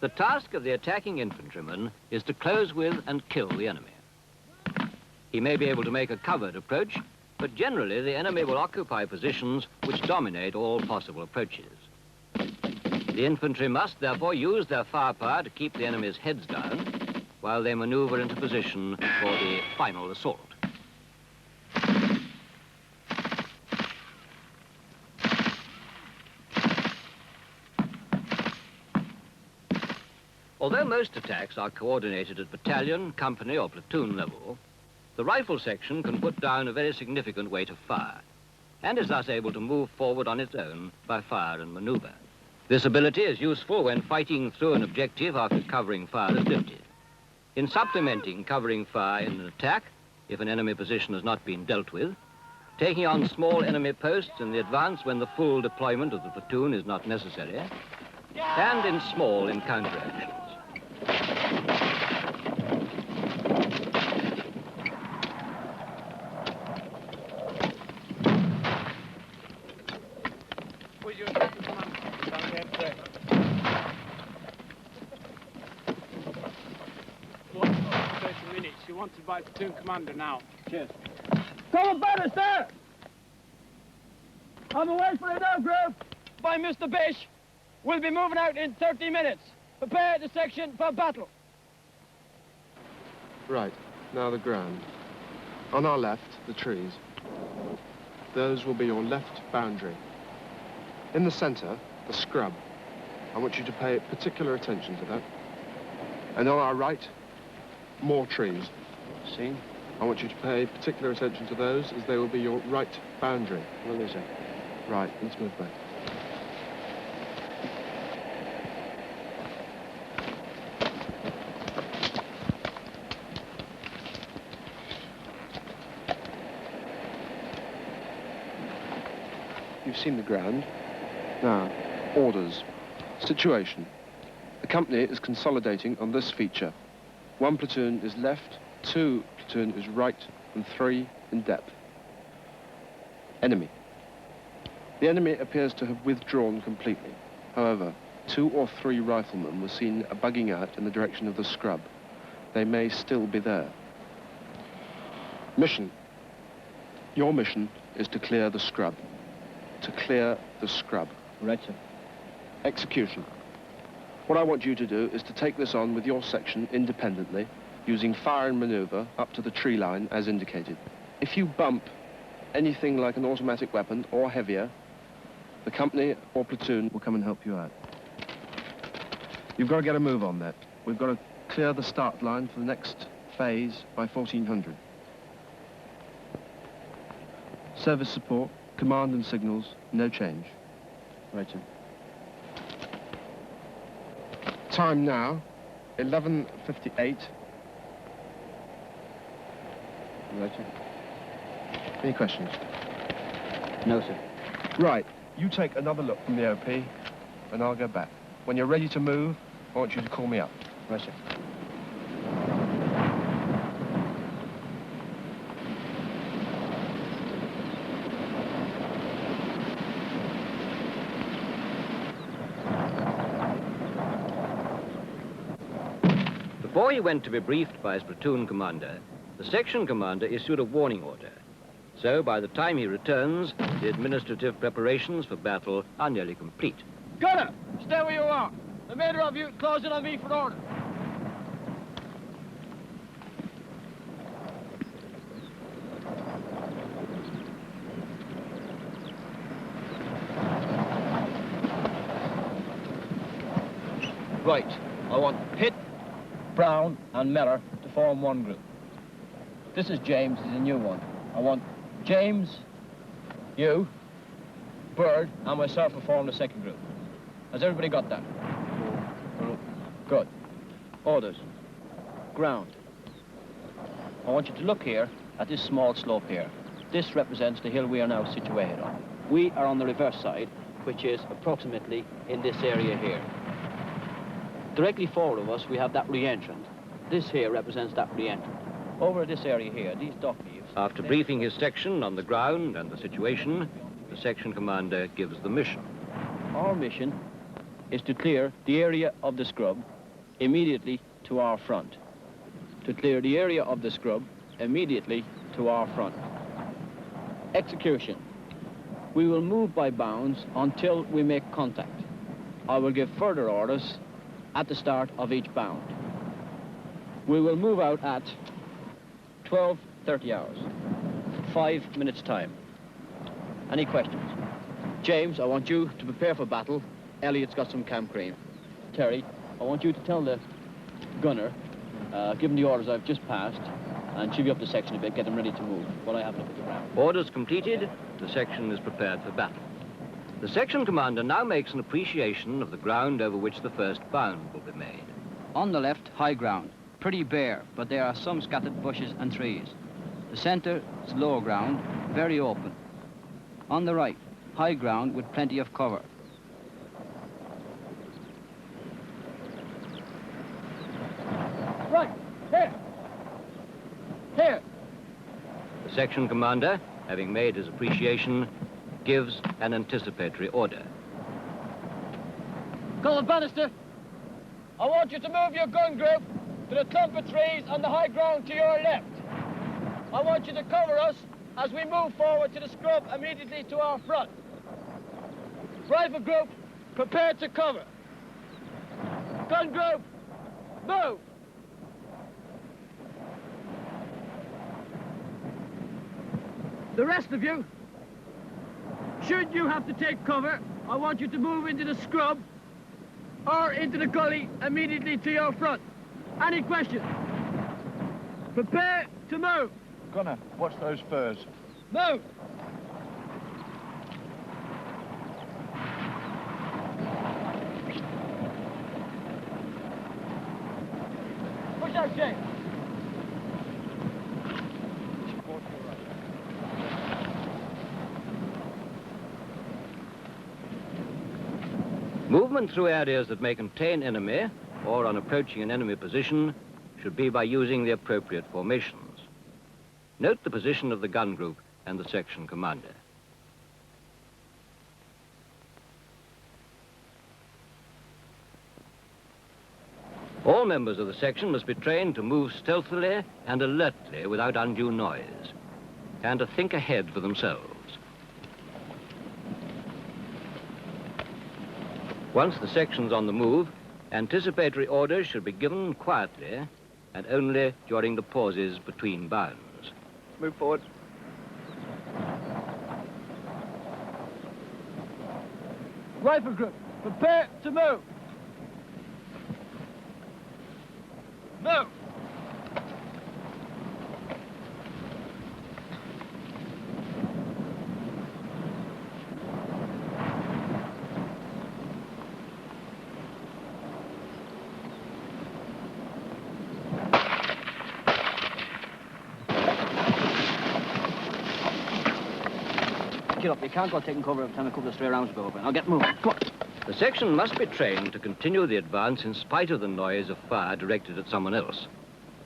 The task of the attacking infantryman is to close with and kill the enemy. He may be able to make a covered approach, but generally the enemy will occupy positions which dominate all possible approaches. The infantry must therefore use their firepower to keep the enemy's heads down while they maneuver into position for the final assault. Although most attacks are coordinated at battalion, company or platoon level, the rifle section can put down a very significant weight of fire and is thus able to move forward on its own by fire and maneuver. This ability is useful when fighting through an objective after covering fire is lifted. In supplementing covering fire in an attack, if an enemy position has not been dealt with, taking on small enemy posts in the advance when the full deployment of the platoon is not necessary, and in small encounter actions. Wanted by platoon commander now. Cheers. Come better, sir! On the way for another group by Mr. Bish. We'll be moving out in 30 minutes. Prepare the section for battle. Right, now the ground. On our left, the trees. Those will be your left boundary. In the center, the scrub. I want you to pay particular attention to that. And on our right, more trees. See? I want you to pay particular attention to those as they will be your right boundary. What is it? Right, let's move back. You've seen the ground. Now, orders. Situation. The company is consolidating on this feature. 1 platoon is left, 2 platoon is right, and 3 in depth. Enemy. The enemy appears to have withdrawn completely. However, 2 or 3 riflemen were seen bugging out in the direction of the scrub. They may still be there. Mission. Your mission is to clear the scrub. To clear the scrub. Right, sir. Execution. What I want you to do is to take this on with your section independently, using fire and maneuver up to the tree line as indicated. If you bump anything like an automatic weapon or heavier, the company or platoon will come and help you out. You've got to get a move on that. We've got to clear the start line for the next phase by 1400. Service support, command and signals, no change. Right, sir. Time now, 11:58. Right, sir. Any questions? No, sir. Right, you take another look from the OP, and I'll go back. When you're ready to move, I want you to call me up. Right, sir. Before he went to be briefed by his platoon commander, the section commander issued a warning order. So by the time he returns, the administrative preparations for battle are nearly complete. Gunner, stay where you are. The remainder of you close in on me for order. Right, I want Pitt, Brown and Miller to form one group. This is James, he's a new one. I want James, you, Bird and myself to form the second group. Has everybody got that? Good. Orders. Ground. I want you to look here at this small slope here. This represents the hill we are now situated on. We are on the reverse side, which is approximately in this area here. Directly forward of us, we have that re-entrant. This here represents that re-entrant. Over this area here, these dock leaves... After briefing his section on the ground and the situation, the section commander gives the mission. Our mission is to clear the area of the scrub immediately to our front. To clear the area of the scrub immediately to our front. Execution. We will move by bounds until we make contact. I will give further orders at the start of each bound. We will move out at 12:30 hours, 5 minutes time. Any questions? James, I want you to prepare for battle. Elliot's got some camp cream. Terry, I want you to tell the gunner, give him the orders I've just passed, and chivvy up the section a bit, get them ready to move while I have a look at the ground. Orders completed, the section is prepared for battle. The section commander now makes an appreciation of the ground over which the first bound will be made. On the left, high ground. Pretty bare, but there are some scattered bushes and trees. The center is low ground, very open. On the right, high ground with plenty of cover. Right, here. Here. The section commander, having made his appreciation, gives an anticipatory order. Colonel Bannister, I want you to move your gun group to the clump of trees on the high ground to your left. I want you to cover us as we move forward to the scrub immediately to our front. Rifle group, prepare to cover. Gun group, move. The rest of you, should you have to take cover, I want you to move into the scrub or into the gully immediately to your front. Any questions? Prepare to move. Gunner, watch those furs. Move. Push out, Jake. Movement through areas that may contain enemy or on approaching an enemy position should be by using the appropriate formations. Note the position of the gun group and the section commander. All members of the section must be trained to move stealthily and alertly without undue noise, and to think ahead for themselves. Once the section's on the move, anticipatory orders should be given quietly and only during the pauses between bounds. Move forward. Rifle group, prepare to move. Move. Get up, you can't go taking cover every time a couple of stray rounds go over. Now get moving, come on. The section must be trained to continue the advance in spite of the noise of fire directed at someone else,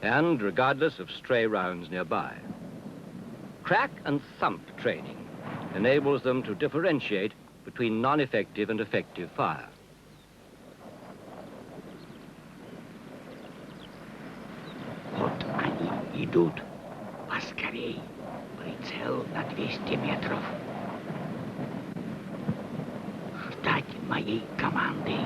and regardless of stray rounds nearby. Crack and thump training enables them to differentiate between non-effective and effective fire. От они идут поскорей. Прицел на 200 метров. Ждать моей команды.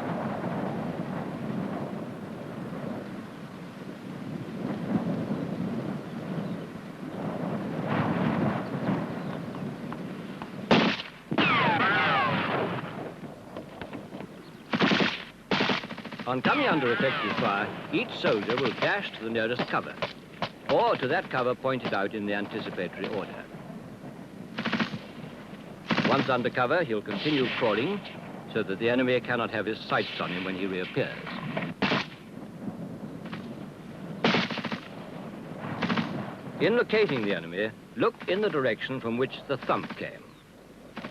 On coming under effective fire, each soldier will dash to the nearest cover, or to that cover pointed out in the anticipatory order. Once under cover, he'll continue crawling so that the enemy cannot have his sights on him when he reappears. In locating the enemy, look in the direction from which the thump came.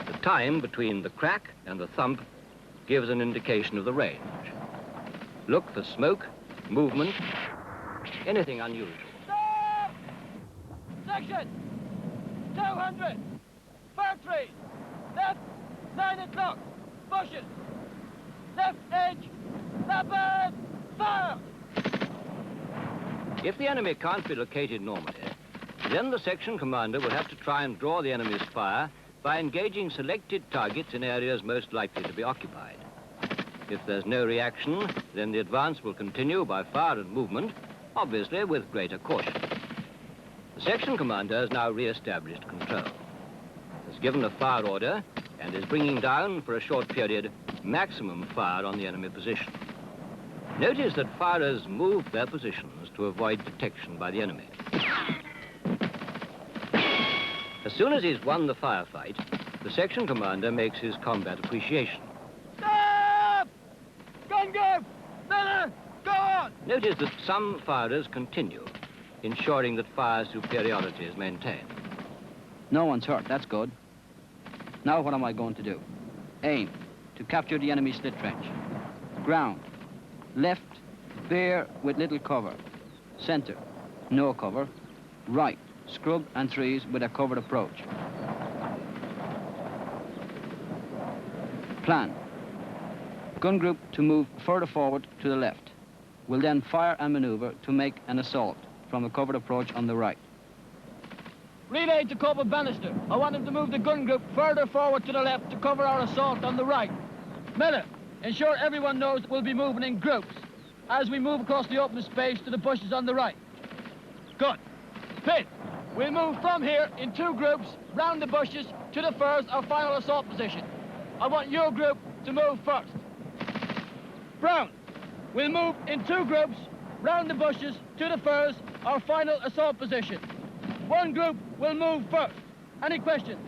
The time between the crack and the thump gives an indication of the range. Look for smoke, movement, anything unusual. Stop! Section 200. Fir trees. Left, 9 o'clock. Bushes. Left edge! Rapid! Fire! If the enemy can't be located normally, then the section commander will have to try and draw the enemy's fire by engaging selected targets in areas most likely to be occupied. If there's no reaction, then the advance will continue by fire and movement, obviously with greater caution. The section commander has now re-established control, has given a fire order, and is bringing down for a short period maximum fire on the enemy position. Notice that firers move their positions to avoid detection by the enemy. As soon as he's won the firefight, the section commander makes his combat appreciation. Stop! Gun group! Miller! Go on! Notice that some firers continue, ensuring that fire superiority is maintained. No one's hurt, that's good. Now what am I going to do? Aim, to capture the enemy slit trench. Ground, left, bare with little cover. Center, no cover. Right, scrub and trees with a covered approach. Plan. Gun group to move further forward to the left. Will then fire and maneuver to make an assault from a covered approach on the right. Relay to Corporal Bannister. I want him to move the gun group further forward to the left to cover our assault on the right. Miller, ensure everyone knows we'll be moving in groups as we move across the open space to the bushes on the right. Good. Pitt, we'll move from here in 2 groups round the bushes to the firs, our final assault position. I want your group to move first. Brown, we'll move in 2 groups round the bushes to the firs, our final assault position. 1 group will move first. Any questions?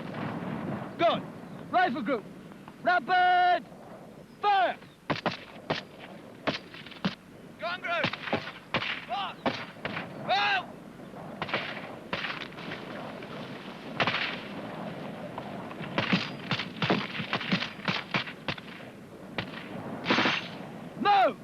Good. Rifle group, rapid fire! Gun group, on! Go! Move!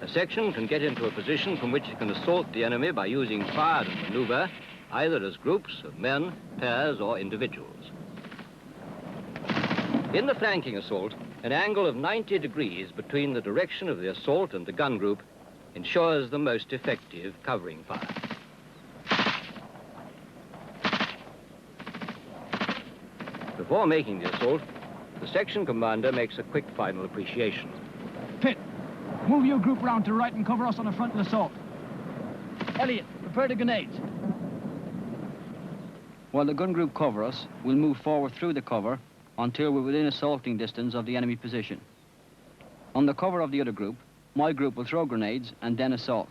A section can get into a position from which it can assault the enemy by using fire and maneuver, either as groups of men, pairs, or individuals. In the flanking assault, an angle of 90 degrees between the direction of the assault and the gun group ensures the most effective covering fire. Before making the assault, the section commander makes a quick final appreciation. Pitt, move your group round to the right and cover us on the front of the assault. Elliot, prepare the grenades. While the gun group cover us, we'll move forward through the cover until we're within assaulting distance of the enemy position. On the cover of the other group, my group will throw grenades and then assault.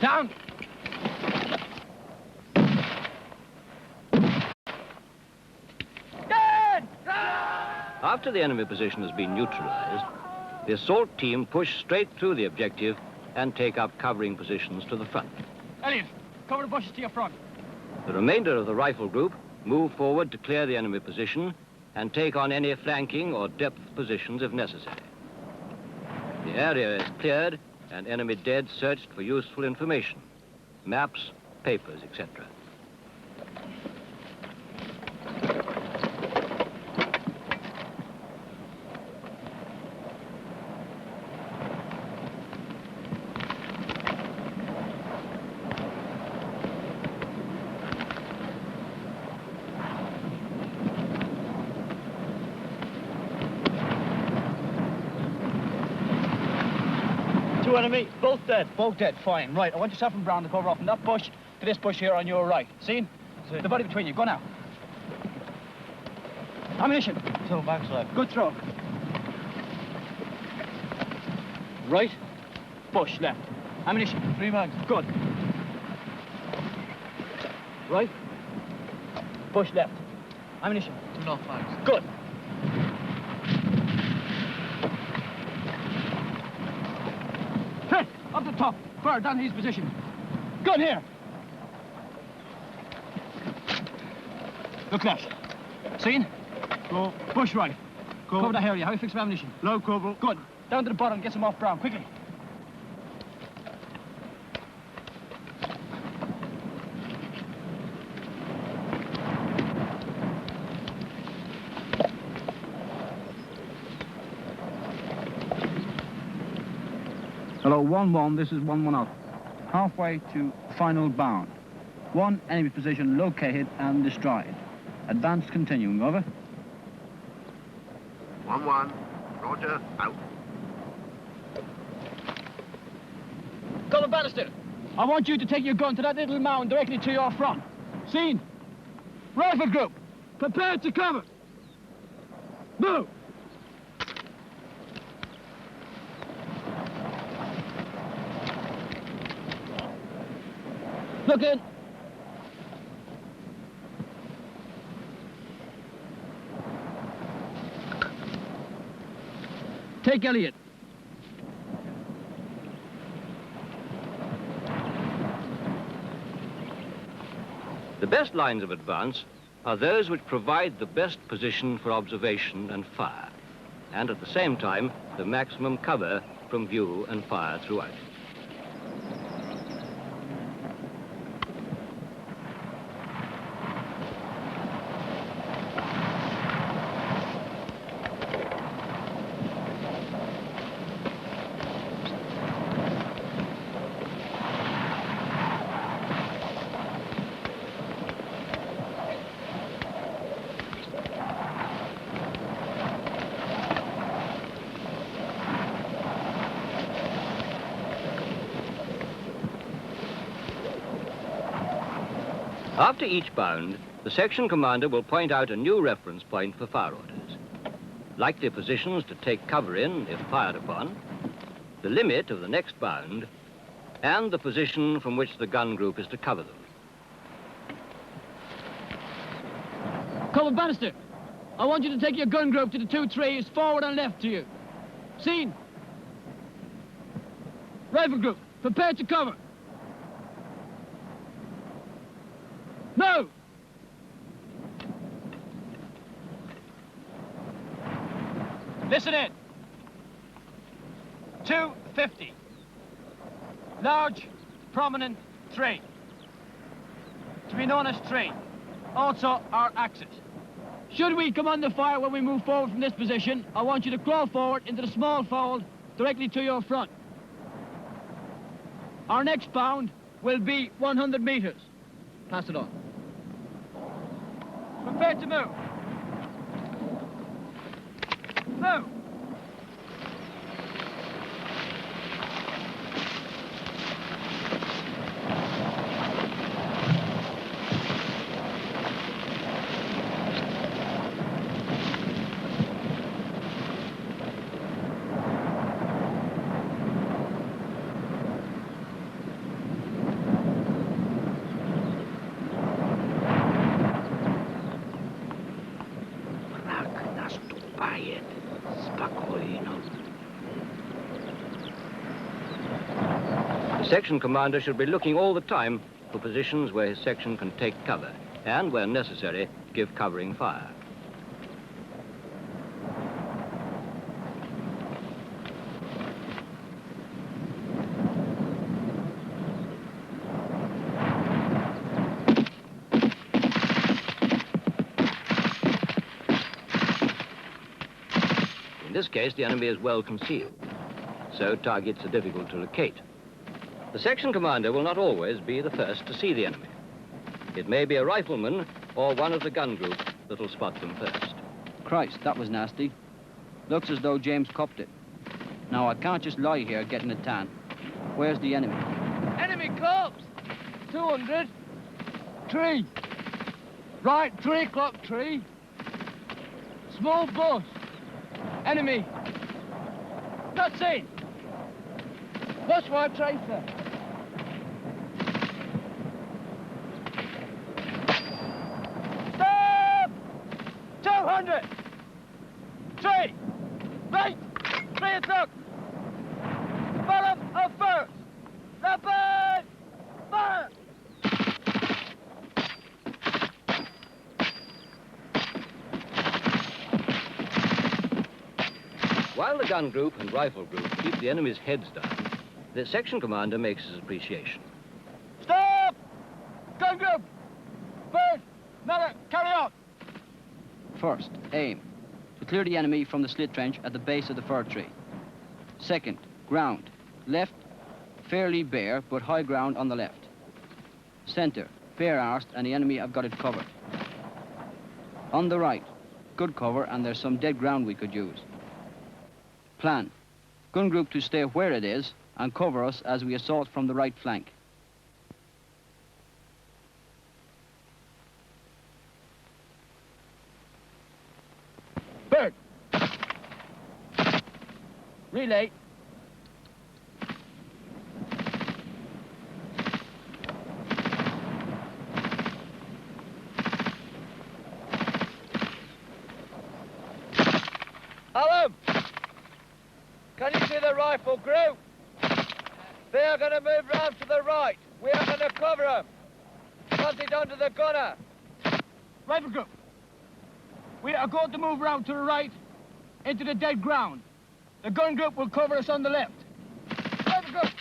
Down! Dead! After the enemy position has been neutralized, the assault team push straight through the objective and take up covering positions to the front. Elliot, Cover the bushes to your front. The remainder of the rifle group move forward to clear the enemy position and take on any flanking or depth positions if necessary. The area is cleared and enemy dead searched for useful information, maps, papers, etc. Two enemy, both dead. Both dead, fine. Right, I want yourself and Brown to cover off from that bush to this bush here on your right. Seen? The body between you, go now. Ammunition. Two backslide. Good throw. Right, bush left. Ammunition. 3 mags. Good. Right, bush left. Ammunition. 2 knock mags. Good. Hey, up the top. Fire down his position. Gun here. Look left. Seen? Go. Bush right. Go. Cover that area. How you fix my ammunition? Low cover. Good. Down to the bottom. Get some off Brown. Quickly. Hello, 1-1, this is 1-1 out. Halfway to final bound. One enemy position located and destroyed. Advance continuing, over. 1-1. Roger, out. Colonel Bannister, I want you to take your gun to that little mound directly to your front. Seen? Rifle group, prepare to cover. Move! Look in. Take Elliot. The best lines of advance are those which provide the best position for observation and fire, and at the same time, the maximum cover from view and fire throughout. After each bound, the section commander will point out a new reference point for fire orders, likely positions to take cover in if fired upon, the limit of the next bound, and the position from which the gun group is to cover them. Colonel Bannister, I want you to take your gun group to the 2 trees forward and left to you. Seen? Rifle group, prepare to cover. No! Listen in. 250. Large, prominent tree. To be known as tree. Also our axis. Should we come under fire when we move forward from this position, I want you to crawl forward into the small fold directly to your front. Our next bound will be 100 meters. Pass it on. Prepare to move. Move. The section commander should be looking all the time for positions where his section can take cover and, where necessary, give covering fire. In this case, the enemy is well concealed, so targets are difficult to locate. The section commander will not always be the first to see the enemy. It may be a rifleman or one of the gun group that'll spot them first. Christ, that was nasty. Looks as though James copped it. Now, I can't just lie here getting a tan. Where's the enemy? Enemy corpse! 200. Tree. Right, 3 o'clock tree. Small bush. Enemy. Not seen. Watch my tracer. Stop! 200. Tree. Right. 3 o'clock. Follow up first. Rapid. Fire. While the gun group and rifle group keep the enemy's heads down, the section commander makes his appreciation. Stop! Gun group! First, Miller, carry on! First, aim. To clear the enemy from the slit trench at the base of the fir tree. Second, ground. Left, fairly bare, but high ground on the left. Center, bare arsed, and the enemy have got it covered. On the right, good cover, and there's some dead ground we could use. Plan. Gun group to stay where it is and cover us as we assault from the right flank. Bird! Relay. Alan! Can you see the rifle group? They are going to move round to the right. We are going to cover them. Pass it on to the gunner. Rifle group. We are going to move round to the right into the dead ground. The gun group will cover us on the left. Rifle group,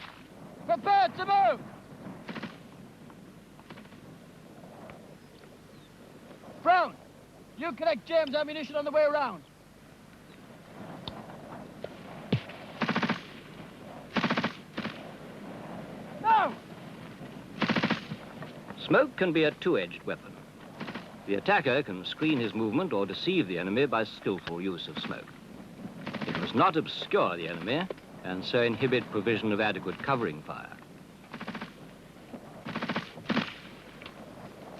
prepare to move. Brown, you collect James' ammunition on the way around. No! Smoke can be a two-edged weapon. The attacker can screen his movement or deceive the enemy by skillful use of smoke. It must not obscure the enemy and so inhibit provision of adequate covering fire.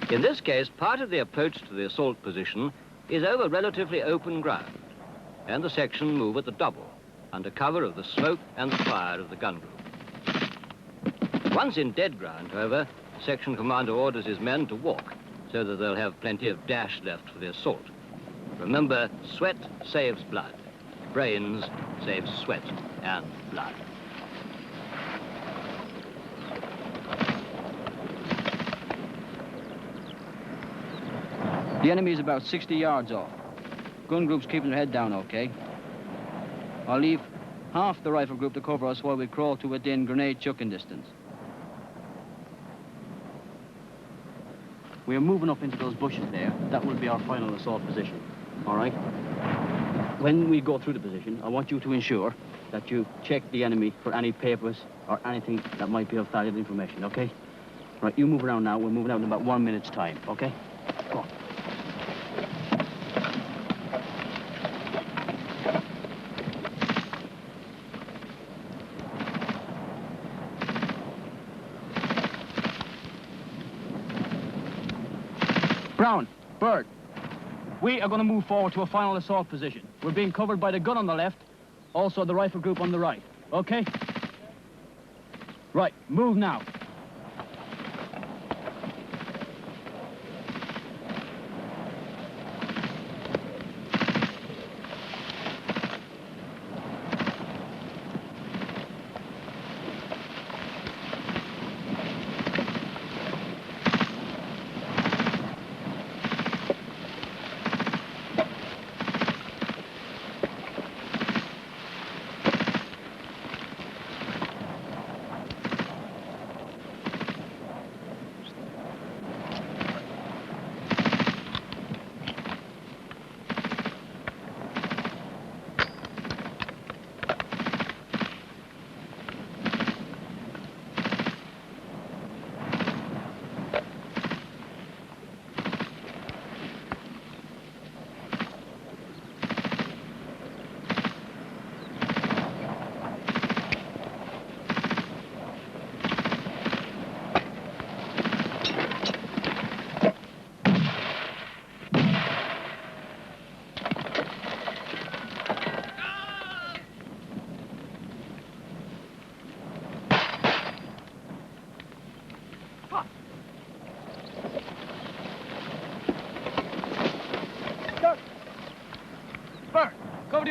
In this case, part of the approach to the assault position is over relatively open ground, and the section move at the double, under cover of the smoke and the fire of the gun group. Once in dead ground, however, section commander orders his men to walk, so that they'll have plenty of dash left for the assault. Remember, sweat saves blood. Brains saves sweat and blood. The enemy is about 60 yards off. Gun group's keeping their head down okay. I'll leave half the rifle group to cover us while we crawl to within grenade chucking distance. We are moving up into those bushes there. That will be our final assault position. All right? When we go through the position, I want you to ensure that you check the enemy for any papers or anything that might be of valuable information, okay? Right, you move around now. We're moving out in about 1 minute's time, okay? Go on. Brown, Bird, we are going to move forward to a final assault position. We're being covered by the gun on the left, also the rifle group on the right, okay? Right, move now.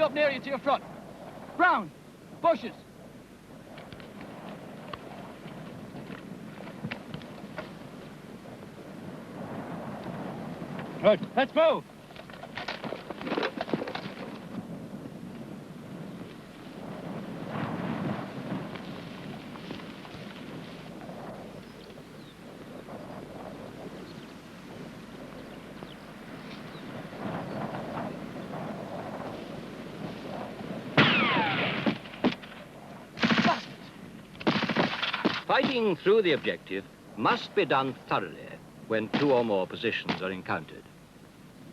up near you to your front. Brown, bushes. Good, let's move. Fighting through the objective must be done thoroughly when two or more positions are encountered.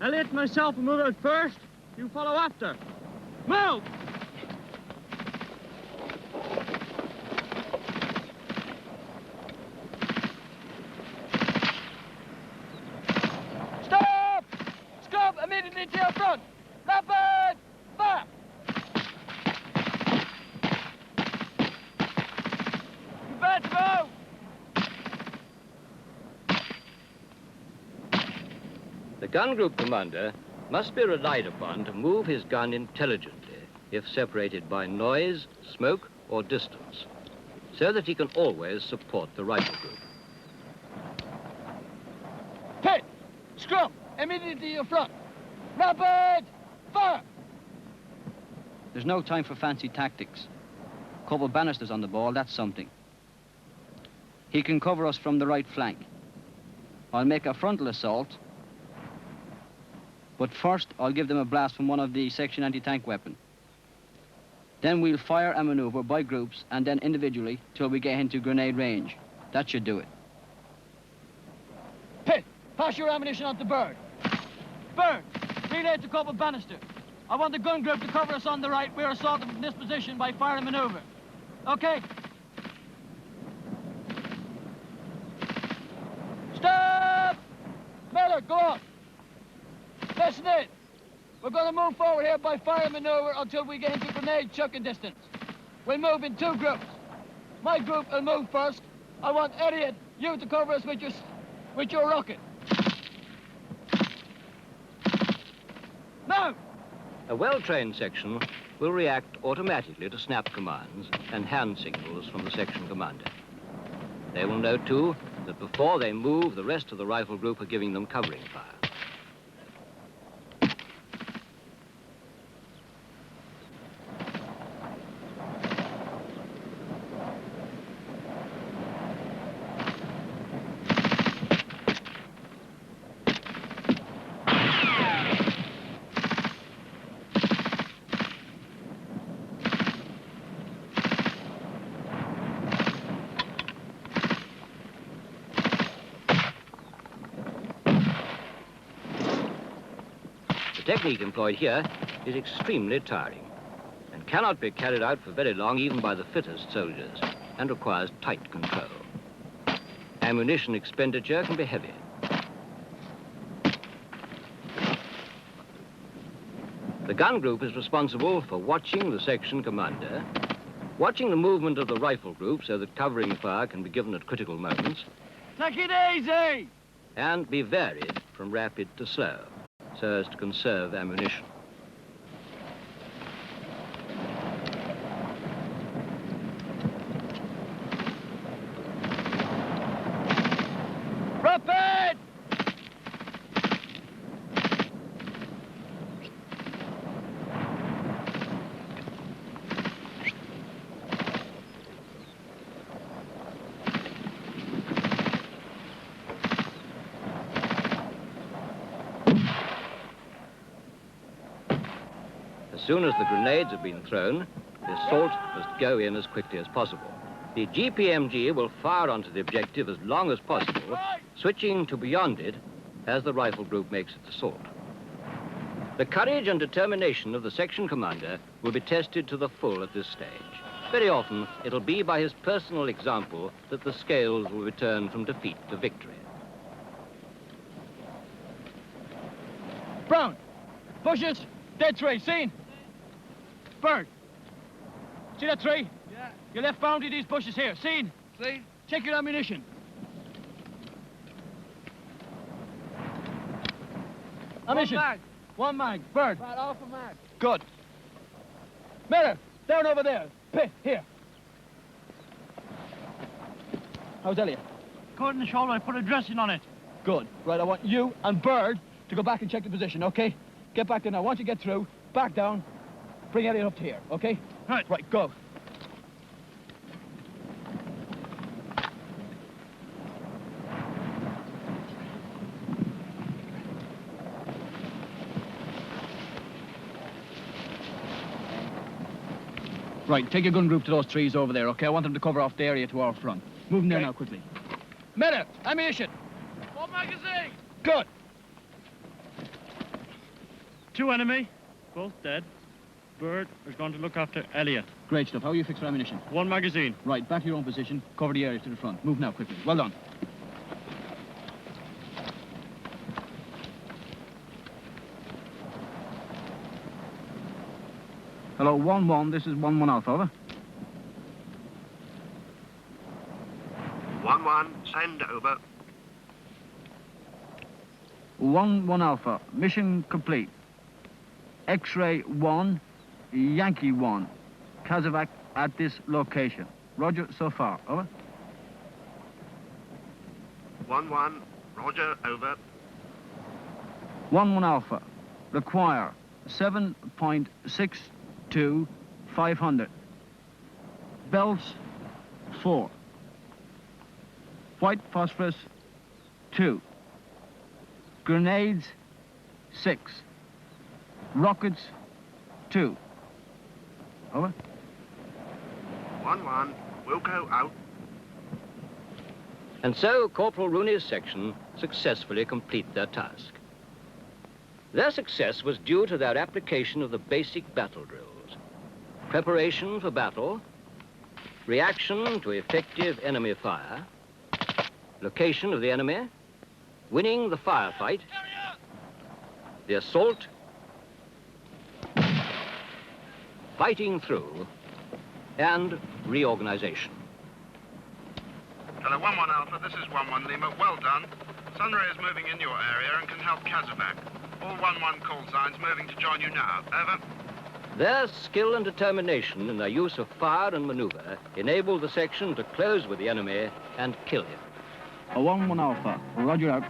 Elliot and myself will move out first. You follow after. Move! Stop! Scrub immediately to your front. Rapid! Fire! Prepare to move! The gun group commander must be relied upon to move his gun intelligently if separated by noise, smoke, or distance, so that he can always support the rifle group. Pit! Scrub immediately to your front. Rapid! Fire! There's no time for fancy tactics. Corporal Bannister's on the ball, that's something. He can cover us from the right flank. I'll make a frontal assault, but first I'll give them a blast from one of the section anti-tank weapon. Then we'll fire and maneuver by groups and then individually till we get into grenade range. That should do it. Pit! Pass your ammunition on to Bird. Bird! Relay to Corporal Bannister. I want the gun group to cover us on the right. We're assaulted from this position by fire and maneuver. Okay? Stop! Miller, go on. Listen in. We're going to move forward here by fire and maneuver until we get into grenade chucking distance. We'll move in two groups. My group will move first. I want Elliot, you to cover us with your rocket. Now! A well-trained section will react automatically to snap commands and hand signals from the section commander. They will know, too, that before they move, the rest of the rifle group are giving them covering fire. The technique employed here is extremely tiring and cannot be carried out for very long even by the fittest soldiers and requires tight control. Ammunition expenditure can be heavy. The gun group is responsible for watching the section commander, watching the movement of the rifle group so that covering fire can be given at critical moments, Take it easy! and be varied from rapid to slow, so as to conserve ammunition. Rapid! As soon as the grenades have been thrown, the assault must go in as quickly as possible. The GPMG will fire onto the objective as long as possible, switching to beyond it as the rifle group makes its assault. The courage and determination of the section commander will be tested to the full at this stage. Very often, it'll be by his personal example that the scales will be turned from defeat to victory. Brown! Bushes! Dead tree, seen? Bird! See that tree? Yeah. Your left boundary, these bushes here, seen? See? Check your ammunition. Ammunition. One mag. One mag. Bird. Right, half a mag. Good. Miller, down over there. Pitt, here. How's Elliot? Caught in the shoulder, I put a dressing on it. Good. Right, I want you and Bird to go back and check the position, okay? Get back there now. Once you get through, back down, bring Elliot up to here, okay? Right. Right, go. Right, take your gun group to those trees over there, okay? I want them to cover off the area to our front. Move them there now, quickly. Miller, ammunition. One magazine. Good. 2 enemy, both dead. Bird is going to look after Elliot. Great stuff. How are you fixed for ammunition? 1 magazine. Right, back to your own position. Cover the area to the front. Move now, quickly. Well done. Hello, 1-1. This is 1-1 Alpha, over. 1-1, send over. 1-1 Alpha. Mission complete. X-ray 1, Yankee 1. Kazovac at this location. Roger so far, over. 1-1, roger, over. 1-1 Alpha. Require 7.62 500. Belts 4. White phosphorus 2. Grenades 6. Rockets 2. Over. 1-1, Wilco out. And so Corporal Rooney's section successfully complete their task. Their success was due to their application of the basic battle drills: preparation for battle, reaction to effective enemy fire, location of the enemy, winning the firefight, the assault, fighting through, and reorganization. Hello, 1-1 Alpha, this is 1-1 Lima. Well done. Sunray is moving in your area and can help Kazovac. All 1-1 call signs moving to join you now. Over. Their skill and determination in their use of fire and maneuver enabled the section to close with the enemy and kill him. A 1-1 Alpha. Roger out.